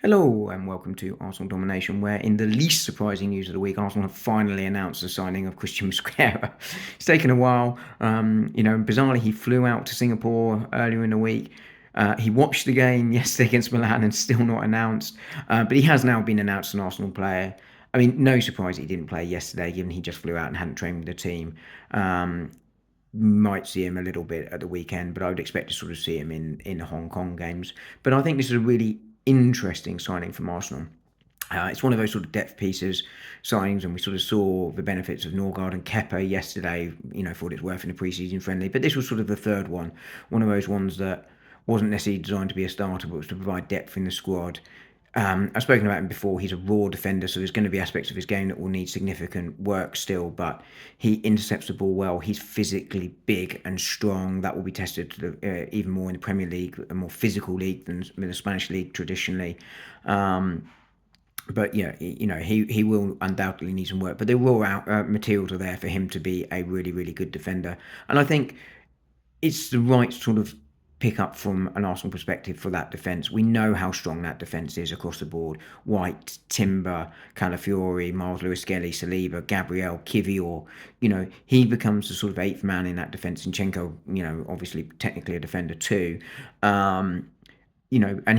Hello and welcome to Arsenal Domination, where in the least surprising news of the week, Arsenal have finally announced the signing of Christian Mosquera. It's taken a while. Bizarrely, he flew out to Singapore earlier in the week. He watched the game yesterday against Milan and still not announced, but he has now been announced an Arsenal player. I mean, no surprise he didn't play yesterday, given he just flew out and hadn't trained with the team. Um, might see him a little bit at the weekend, but I would expect to sort of see him in the Hong Kong games. But I think this is a really interesting signing from Arsenal. It's one of those sort of depth pieces signings, and we sort of saw the benefits of Norgard and Kepa yesterday, for what it's worth in the pre-season friendly. But this was sort of the third one of those ones that wasn't necessarily designed to be a starter, but was to provide depth in the squad. I've spoken about him before. He's a raw defender, so there's going to be aspects of his game that will need significant work still. But he intercepts the ball well. He's physically big and strong. That will be tested even more in the Premier League, a more physical league than the Spanish league traditionally. But yeah, he will undoubtedly need some work. But the raw materials are there for him to be a really, really good defender. And I think it's the right sort of pick up from an Arsenal perspective for that defence. We know how strong that defence is across the board. White, Timber, Calafiori, Miles Lewis-Skelly, Saliba, Gabriel, Kivior. He becomes the sort of eighth man in that defence. Zinchenko, obviously technically a defender too. And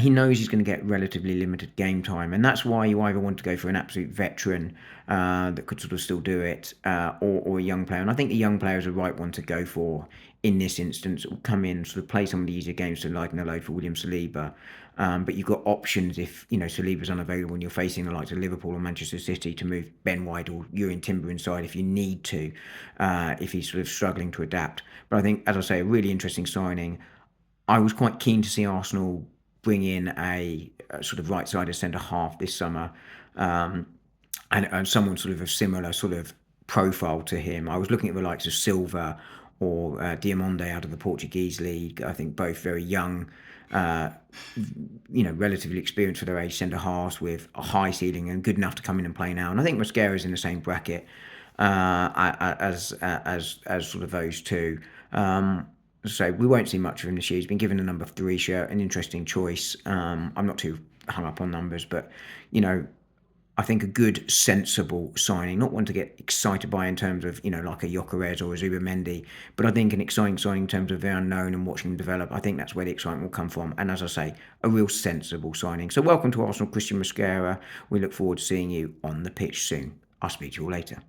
he knows he's going to get relatively limited game time, and that's why you either want to go for an absolute veteran that could sort of still do it, or a young player. And I think a young player is the right one to go for in this instance. It will come in, sort of play some of the easier games to lighten the load for William Saliba. But you've got options if Saliba's unavailable and you're facing the likes of Liverpool or Manchester City to move Ben White or Ewan Timber inside if you need to, if he's sort of struggling to adapt. But I think, as I say, a really interesting signing. I was quite keen to see Arsenal bring in a sort of right-sided centre half this summer, um, and someone sort of a similar sort of profile to him. I was looking at the likes of Silva or Diamonde out of the Portuguese league. I think both very young, uh, relatively experienced for their age centre halves with a high ceiling and good enough to come in and play now. And I think Mosquera is in the same bracket as sort of those two. So we won't see much of him this year. He's been given a number 3 shirt, an interesting choice. I'm not too hung up on numbers, but I think a good, sensible signing, not one to get excited by in terms of like a Gyökeres or a Zubimendi, but I think an exciting signing in terms of the unknown and watching them develop. I think that's where the excitement will come from. And as I say, a real sensible signing. So welcome to Arsenal, Christian Mosquera. We look forward to seeing you on the pitch soon. I'll speak to you all later.